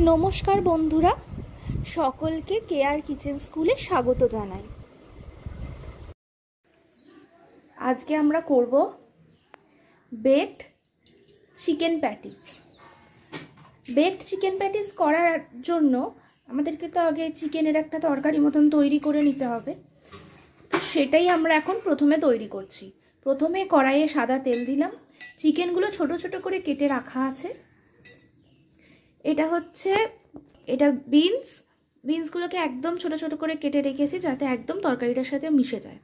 নমস্কার বন্ধুরা, সকলকে কেয়ার কিচেন স্কুলে স্বাগত জানাই। আজকে আমরা করব baked chicken patties. Baked chicken patties করার জন্য আমাদেরকে তো আগে চিকেনের একটা তরকারি মতন তৈরি করে নিতে হবে, তো সেটাই আমরা এখন প্রথমে তৈরি করছি। প্রথমে কড়াইয়ে সাদা তেল দিলাম। চিকেনগুলো ছোট ছোট করে কেটে রাখা আছে। এটা বিনসগুলোকে একদম ছোট ছোট করে কেটে রেখেছি যাতে একদম তরকারিটার সাথে মিশে যায়।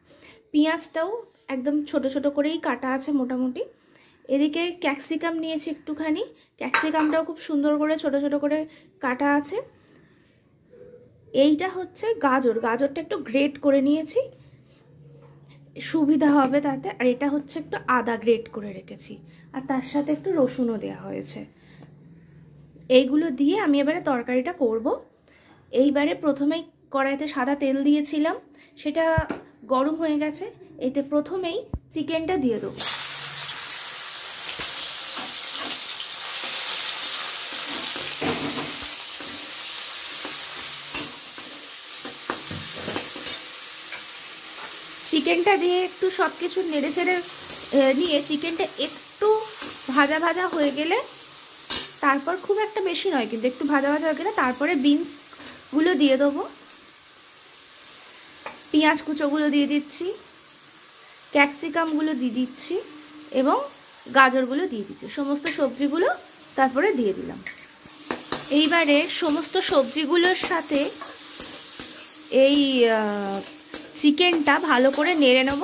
পেঁয়াজটাও একদম ছোট ছোট করেই কাটা আছে মোটামুটি। এদিকে ক্যাপসিকাম নিয়েছি একটুখানি, ক্যাপসিকামটাও খুব সুন্দর করে ছোট ছোট করে কাটা আছে। এইটা হচ্ছে গাজরটা একটু গ্রেট করে নিয়েছি, সুবিধা হবে তাতে। আর এটা হচ্ছে একটু আদা গ্রেট করে রেখেছি, আর তার সাথে একটু রসুনও দেওয়া হয়েছে। এইগুলো দিয়ে আমি এবারে তরকারিটা করব। এইবারে প্রথমেই কড়াইতে সাদা তেল দিয়েছিলাম, সেটা গরম হয়ে গেছে। এতে প্রথমেই চিকেনটা দিয়ে দেবো। চিকেনটা দিয়ে একটু সব কিছু নেড়ে ছেড়ে নিয়ে চিকেনটা একটু ভাজা ভাজা হয়ে গেলে, তারপর খুব একটা বেশি নয় কিন্তু একটু ভাজা ভাজা হয়ে গেলে তারপরে বিনসগুলো দিয়ে দেবো। পেঁয়াজ কুচোগুলো দিয়ে দিচ্ছি, ক্যাপসিকামগুলো দিয়ে দিচ্ছি এবং গাজরগুলো দিয়ে দিচ্ছি। সমস্ত সবজিগুলো তারপরে দিয়ে দিলাম। এইবারে সমস্ত সবজিগুলোর সাথে এই চিকেনটা ভালো করে নেড়ে নেব।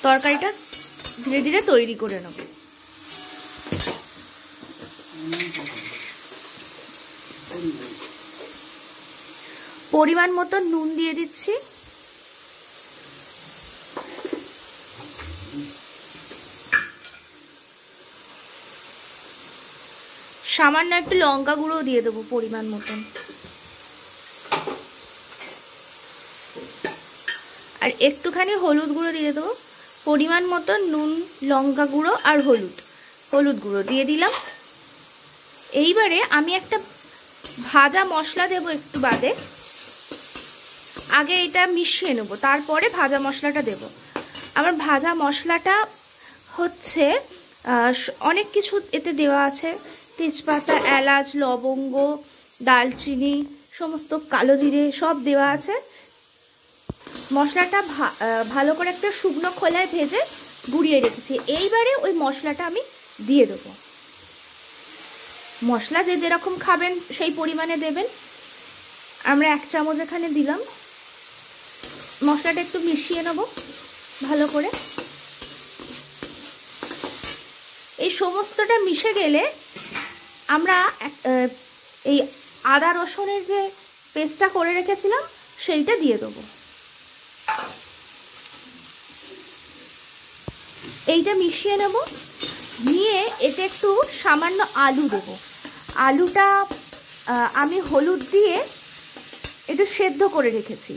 তরকারিটা ধীরে ধীরে তৈরি করে নেব। পরিমাণ মতো নুন দিয়ে দিচ্ছি। সামান্য একটু লঙ্কা গুঁড়ো দিয়ে দেবো পরিমাণ মতন। আর একটুখানি হলুদ গুঁড়ো দিয়ে দেবো। পরিমাণ মতো নুন, লঙ্কা গুঁড়ো আর হলুদ গুঁড়ো দিয়ে দিলাম। এইবারে আমি একটা ভাজা মশলা দেবো একটু বাদে। আগে এটা মিশিয়ে নেব, তারপরে ভাজা মশলাটা দেব। আমার ভাজা মশলাটা হচ্ছে অনেক কিছু এতে দেওয়া আছে। তেজপাতা, এলাচ, লবঙ্গ, দালচিনি, সমস্ত কালো জিরে সব দেওয়া আছে। মশলাটা ভালো করে একটা শুকনো খোলায় ভেজে গুঁড়িয়ে রেখেছি। এইবারে ওই মশলাটা আমি দিয়ে দেবো। মশলা যে যেরকম খাবেন সেই পরিমাণে দেবেন। আমরা 1 চামচ এখানে দিলাম। মশলাটা একটু মিশিয়ে নেব ভালো করে। এই সমস্তটা মিশে গেলে আমরা এই আদা রসুনের যে পেস্টটা করে রেখেছিলাম সেইটা দিয়ে দেবো। এইটা মিশিয়ে নেব। নিয়ে এতে একটু সামান্য আলু দেব। আলুটা আমি হলুদ দিয়ে একটু সেদ্ধ করে রেখেছি।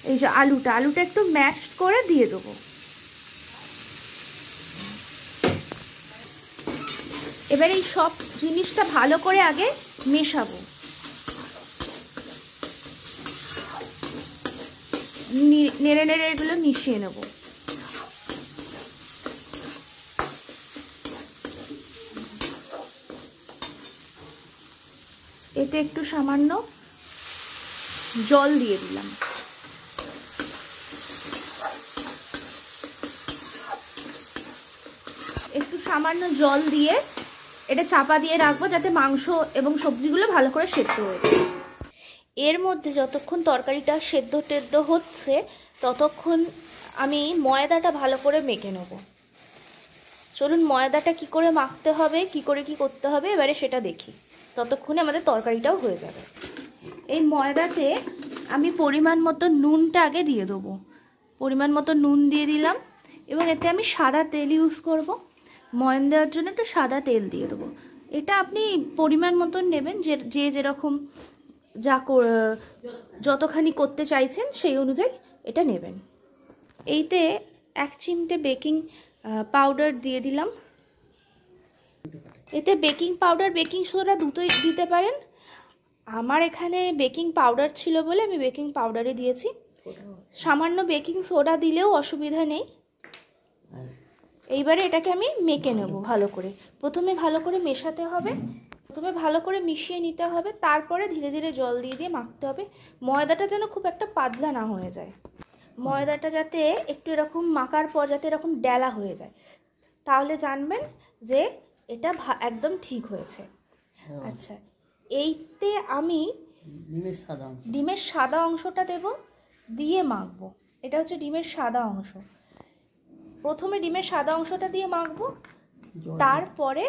এই যে আলুটা একটু ম্যাশ করে দিয়ে দেবো। এবার এই সব জিনিসটা ভালো করে আগে মেশাবো। নেড়ে নেড়ে এগুলো মিশিয়ে নেব। এতে একটু সামান্য জল দিয়ে দিলাম। একটু সামান্য জল দিয়ে এটা চাপা দিয়ে রাখবো যাতে মাংস এবং সবজিগুলো ভালো করে সেদ্ধ হয়ে যায়। এর মধ্যে যতক্ষণ তরকারিটা সেদ্ধ টেদ্ধ হচ্ছে ততক্ষণ আমি ময়দাটা ভালো করে মেখে নেব। চলুন ময়দাটা কি করে মাখতে হবে, কি করে কি করতে হবে এবারে সেটা দেখি। ততক্ষণে আমাদের তরকারিটাও হয়ে যাবে। এই ময়দাতে আমি পরিমাণ মতো নুনটা আগে দিয়ে দেবো। পরিমাণ মতো নুন দিয়ে দিলাম এবং এতে আমি সাদা তেল ইউজ করব। ময়ন দেওয়ার জন্য একটু সাদা তেল দিয়ে দেবো। এটা আপনি পরিমাণ মতন নেবেন, যে যেরকম যতখানি করতে চাইছেন সেই অনুযায়ী এটা নেবেন। এইতে 1 চিমটে বেকিং পাউডার দিয়ে দিলাম। এতে বেকিং পাউডার বেকিং সোডা দুটোই দিতে পারেন। আমার এখানে বেকিং পাউডার ছিল বলে আমি বেকিং পাউডারই দিয়েছি। সামান্য বেকিং সোডা দিলেও অসুবিধা নেই। এইবারে এটাকে আমি মেখে নেব ভালো করে। প্রথমে ভালো করে মেশাতে হবে, প্রথমে ভালো করে মিশিয়ে নিতে হবে, তারপরে ধীরে ধীরে জল দিয়ে দিয়ে মাখতে হবে। ময়দাটা যেন খুব একটা পাতলা না হয়ে যায়, ময়দাটা যাতে একটু এরকম মাখার পর যাতে এরকম ডেলা হয়ে যায়, তাহলে জানবেন যে এটা একদম ঠিক হয়েছে। আচ্ছা, এইতে আমি ডিমের সাদা অংশটা দেব, দিয়ে মাখবো। এটা হচ্ছে ডিমের সাদা অংশ। প্রথমে ডিমের সাদা অংশটা দিয়ে মাখবো, তারপরে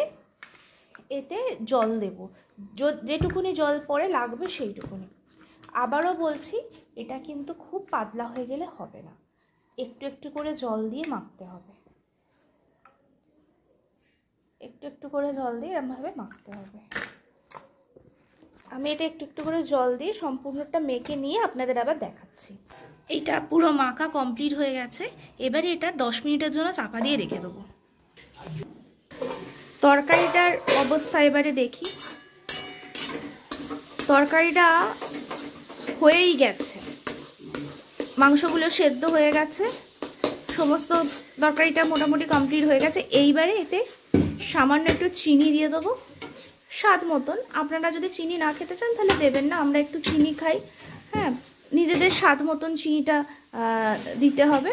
এতে জল দেব, যেটুকুনি জল পরে লাগবে সেইটুকুনি। আবারও বলছি, এটা কিন্তু খুব পাতলা হয়ে গেলে হবে না, একটু একটু করে জল দিয়ে মাখতে হবে, একটু একটু করে জল দিয়ে এরকমভাবে মাখতে হবে। আমি এটা একটু একটু করে জল দিয়ে সম্পূর্ণটা মেখে নিয়ে আপনাদের আবার দেখাচ্ছি। এটা পুরো মাখা কমপ্লিট হয়ে গেছে। এবারে এটা 10 মিনিটের জন্য চাপা দিয়ে রেখে দেবো। তরকারিটার অবস্থা এবারে দেখি। তরকারিটা হয়েই গেছে, মাংসগুলো সেদ্ধ হয়ে গেছে, সমস্ত তরকারিটা মোটামুটি কমপ্লিট হয়ে গেছে। এইবারে এতে সামান্য একটু চিনি দিয়ে দেবো স্বাদ মতন। আপনারা যদি চিনি না খেতে চান তাহলে দেবেন না, আমরা একটু চিনি খাই। হ্যাঁ, নিজেদের স্বাদ মতন চিনিটা দিতে হবে।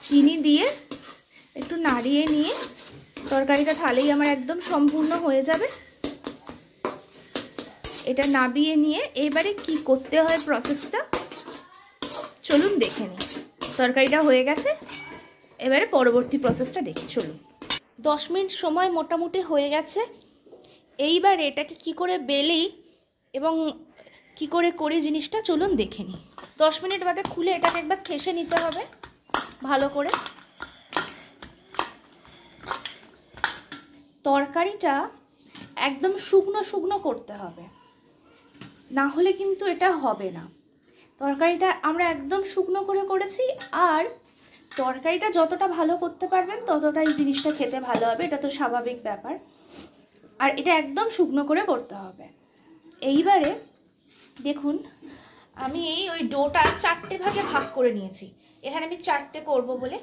চিনি দিয়ে একটু নাড়িয়ে নিয়ে তরকারিটা তাহলেই আমার একদম সম্পূর্ণ হয়ে যাবে। এটা নাবিয়ে নিয়ে এবারে কি করতে হয় প্রসেসটা চলুন দেখে নিই। তরকারিটা হয়ে গেছে, এবারে পরবর্তী প্রসেসটা দেখি চলুন। 10 মিনিট সময় মোটামুটি হয়ে গেছে। এইবার এটাকে কি করে বেলি এবং কি করে করি জিনিসটা চলুন দেখে নিই। 10 মিনিট বাদে খুলে এটাকে একবার ঠেসে নিতে হবে ভালো করে। তরকারিটা একদম শুকনো শুকনো করতে হবে, না হলে কিন্তু এটা হবে না। তরকারিটা আমরা একদম শুকনো করে করেছি, আর তরকারিটা যতটা ভালো করতে পারবেন ততটাই জিনিসটা খেতে ভালো হবে, এটা তো স্বাভাবিক ব্যাপার। আর এটা একদম শুকনো করে করতে হবে। এইবারে দেখুন, আমি ওই ডোটা 4টে ভাগে ভাগ করে নিয়েছি, এখানে আমি 4টে করব বলে।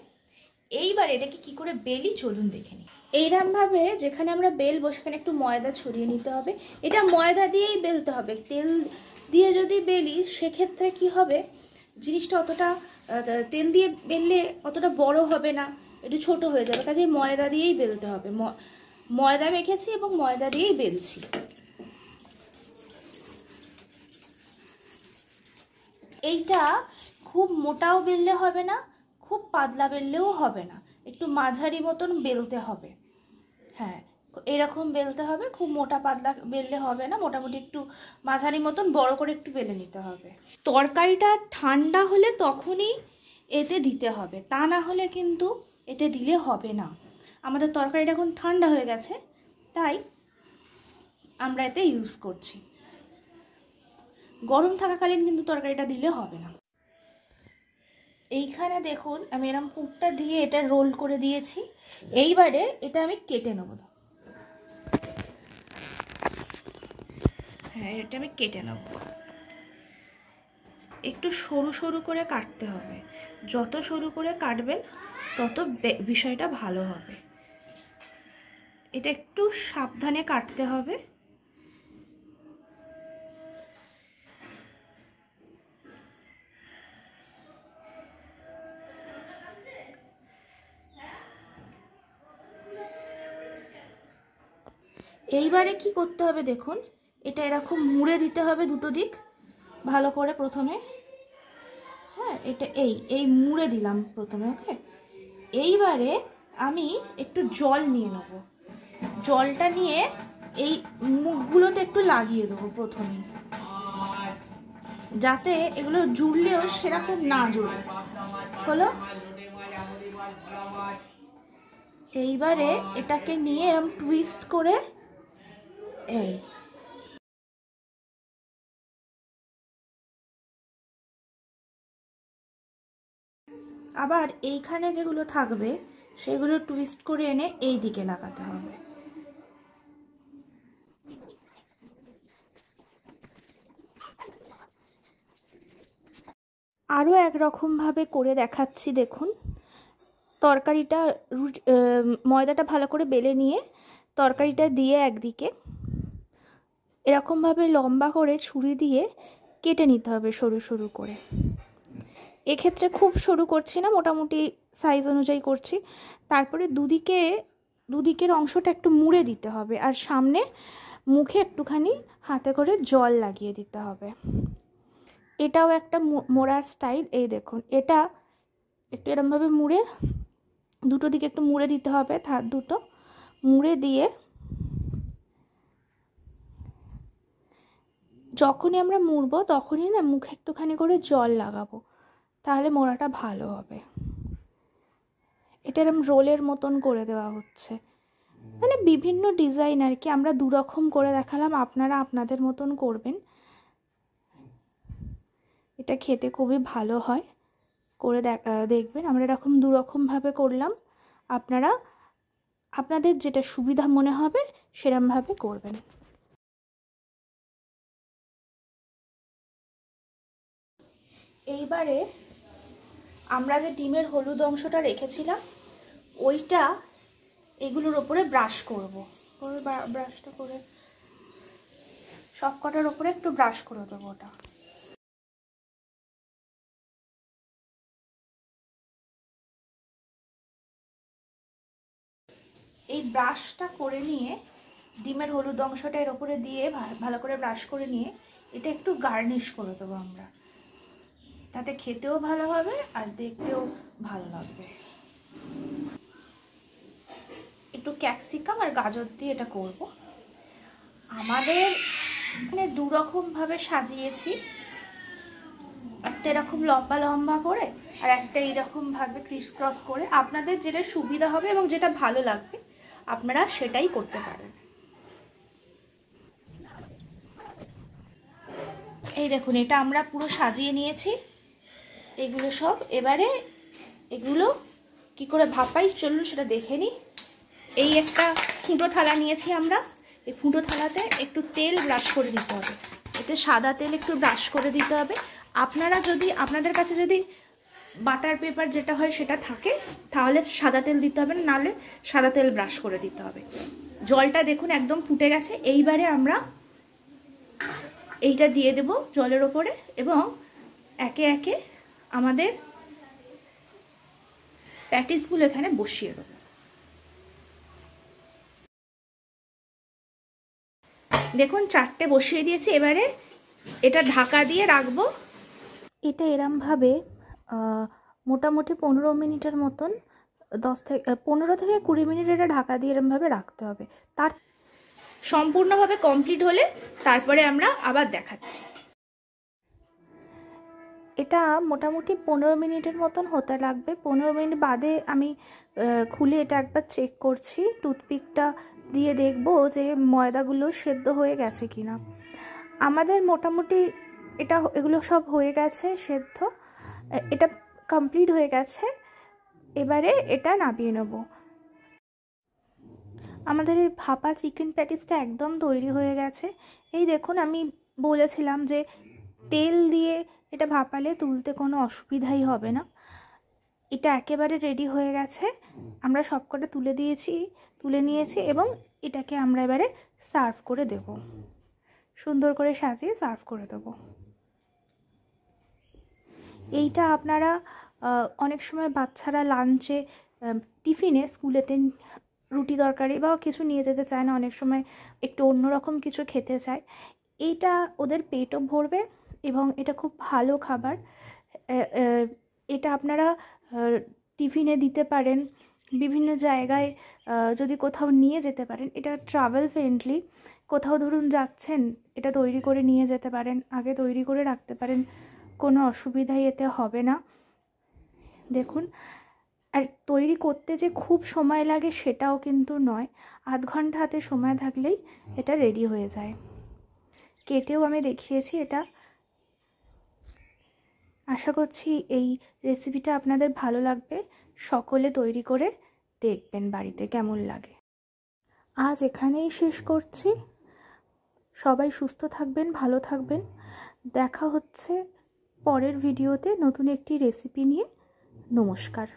এইবার এটাকে কি করে বেলি চলুন দেখে নিই। এইরকমভাবে যেখানে আমরা বেলবো সেখানে একটু ময়দা ছড়িয়ে নিতে হবে। এটা ময়দা দিয়েই বেলতে হবে, তেল দিয়ে যদি বেলি সেক্ষেত্রে কি হবে, জিনিসটা অতটা তেল দিয়ে বেললে অতটা বড় হবে না, একটু ছোট হয়ে যাবে। কাজে ময়দা দিয়েই বেলতে হবে। ময়দা মেখেছি এবং ময়দা দিয়েই বেলছি। এইটা খুব মোটাও বেললে হবে না, খুব পাতলা বেললেও হবে না, একটু মাঝারি মতন বেলতে হবে। হ্যাঁ, এরকম বেলতে হবে, খুব মোটা পাতলা বেললে হবে না, মোটামুটি একটু মাঝারি মতন বড় করে একটু বেলে নিতে হবে। তরকারিটা ঠান্ডা হলে তখনই এতে দিতে হবে, তা না হলে কিন্তু এতে দিলে হবে না। আমাদের তরকারিটা এখন ঠান্ডা হয়ে গেছে, তাই আমরা এতে ইউজ করছি। গরম থাকাকালীন কিন্তু তরকারিটা দিলে হবে না। এইখানে দেখুন আমি এরকম পুরটা দিয়ে এটা রোল করে দিয়েছি। এইবারে এটা আমি কেটে নেব। হ্যাঁ, এটা আমি কেটে নেব। একটু সরু সরু করে কাটতে হবে, যত সরু করে কাটবেন তত বিষয়টা ভালো হবে। এটা একটু সাবধানে কাটতে হবে। এইবারে কি করতে হবে দেখুন, এটা এরকম মুড়ে দিতে হবে দুটো দিক ভালো করে প্রথমে। হ্যাঁ, এটা এই মুড়ে দিলাম প্রথমে। ওকে, এইবারে আমি একটু জল নিয়ে নেব। জলটা নিয়ে এই মুখগুলোতে একটু লাগিয়ে দেবো প্রথমে, যাতে এগুলো জুড়লেও সেরকম না জুড়ে। হলো, এইবারে এটাকে নিয়ে এরকম টুইস্ট করে এই আবার এইখানে যেগুলো থাকবে সেগুলো টুইস্ট করে এনে এই দিকে লাগাতে হবে। আরও একরকমভাবে করে দেখাচ্ছি। দেখুন, তরকারিটা ময়দাটা ভালো করে বেলে নিয়ে তরকারিটা দিয়ে একদিকে এরকমভাবে লম্বা করে ছুরি দিয়ে কেটে নিতে হবে সরু সরু করে। এক্ষেত্রে খুব সরু করছি না, মোটামুটি সাইজ অনুযায়ী করছি। তারপরে দুদিকের অংশটা একটু মুড়ে দিতে হবে, আর সামনে মুখে একটুখানি হাতে করে জল লাগিয়ে দিতে হবে। এটাও একটা মোড়ার স্টাইল। এই দেখুন, এটা একটু এরমভাবে মুড়ে দুটো দিকে একটু মুড়ে দিতে হবে, হাত দুটো মুড়ে দিয়ে যখনই আমরা মুড়বো তখনই না মুখে একটুখানি করে জল লাগাবো, তাহলে মোড়াটা ভালো হবে। এটা এরম রোলের মতন করে দেওয়া হচ্ছে, মানে বিভিন্ন ডিজাইন আর কি। আমরা দুরকম করে দেখালাম, আপনারা আপনাদের মতন করবেন। এটা খেতে খুবই ভালো হয়, করে দেখবেন। আমরা এরকম দুরকমভাবে করলাম, আপনারা আপনাদের যেটা সুবিধা মনে হবে সেরকমভাবে করবেন। এইবারে আমরা যে ডিমের হলুদ অংশটা রেখেছিলাম ওইটা এগুলোর ওপরে ব্রাশ করব। ব্রাশটা করে সব কটার ওপরে একটু ব্রাশ করে দেবো। ওটা এই ব্রাশটা করে নিয়ে ডিমের হলুদ অংশটা এর ওপরে দিয়ে ভালো করে ব্রাশ করে নিয়ে এটা একটু গার্নিশ করে দেবো আমরা, তাতে খেতেও ভালো হবে আর দেখতেও ভালো লাগবে। একটু ক্যাপসিকাম আর গাজর দিয়ে এটা করব। আমাদের মানে দুরকমভাবে সাজিয়েছি, একটা এরকম লম্বা লম্বা করে আর একটা এইরকমভাবে ক্রিস ক্রস করে। আপনাদের যেটা সুবিধা হবে এবং যেটা ভালো লাগবে আপনারা সেটাই করতে পারেন। এই দেখুন, এটা আমরা পুরো সাজিয়ে নিয়েছি এগুলো সব। এবারে এগুলো কি করে ভাপাই চলুন সেটা দেখে নিই। এই একটা ফুটো থালা নিয়েছি আমরা, এই ফুটো থালাতে একটু তেল ব্রাশ করে দিতে হবে, এতে সাদা তেল একটু ব্রাশ করে দিতে হবে। আপনারা যদি আপনাদের কাছে যদি বাটার পেপার যেটা হয় সেটা থাকে তাহলে সাদা তেল দিতে হবে না, নাহলে সাদা তেল ব্রাশ করে দিতে হবে। জলটা দেখুন একদম ফুটে গেছে। এইবারে আমরা এইটা দিয়ে দেব জলের ওপরে এবং একে একে আমাদের প্যাটিসগুলো এখানে বসিয়ে দেব। দেখুন 4টে বসিয়ে দিয়েছি। এবারে এটা ঢাকা দিয়ে রাখবো। এটা এরমভাবে মোটামুটি 15 মিনিটের মতন 15 থেকে 20 মিনিট এটা ঢাকা দিয়ে এরমভাবে রাখতে হবে। তার সম্পূর্ণভাবে কমপ্লিট হলে তারপরে আমরা আবার দেখাচ্ছি। এটা মোটামুটি 15 মিনিটের মতন হতে লাগবে। 15 মিনিট বাদে আমি খুলে এটা একবার চেক করছি, টুথপিকটা দিয়ে দেখব যে ময়দাগুলো সেদ্ধ হয়ে গেছে কিনা। আমাদের মোটামুটি এগুলো সব হয়ে গেছে সেদ্ধ, এটা কমপ্লিট হয়ে গেছে। এবারে এটা নামিয়ে নেব। আমাদের এই ভাপা চিকেন প্যাটিসটা একদম তৈরি হয়ে গেছে। এই দেখুন, আমি বলেছিলাম যে তেল দিয়ে এটা ভাপালে তুলতে কোনো অসুবিধাই হবে না। এটা একেবারে রেডি হয়ে গেছে। আমরা সবকটা তুলে নিয়েছি এবং এটাকে আমরা এবারে সার্ভ করে দেব। সুন্দর করে সাজিয়ে সার্ভ করে দেব। এইটা আপনারা অনেক সময় বাচ্চারা লাঞ্চে টিফিনে স্কুলেতে রুটি তরকারি বা কিছু নিয়ে যেতে চায় না, অনেক সময় একটু অন্যরকম কিছু খেতে চায়। এইটা ওদের পেটও ভরবে এবং এটা খুব ভালো খাবার। এটা আপনারা টিফিনে দিতে পারেন, বিভিন্ন জায়গায় যদি কোথাও নিয়ে যেতে পারেন। এটা ট্রাভেল ফ্রেন্ডলি, কোথাও ধরুন যাচ্ছেন এটা তৈরি করে নিয়ে যেতে পারেন, আগে তৈরি করে রাখতে পারেন, কোনো অসুবিধাই এতে হবে না। দেখুন, আর তৈরি করতে যে খুব সময় লাগে সেটাও কিন্তু নয়, আধ ঘন্টা হাতে সময় থাকলেই এটা রেডি হয়ে যায়। কেটেও আমি দেখিয়েছি এটা। আশা করছি এই রেসিপিটা আপনাদের ভালো লাগবে। সকলে তৈরি করে দেখবেন বাড়িতে কেমন লাগে। আজ এখানেই শেষ করছি। সবাই সুস্থ থাকবেন, ভালো থাকবেন। দেখা হচ্ছে পরের ভিডিওতে নতুন একটি রেসিপি নিয়ে। নমস্কার।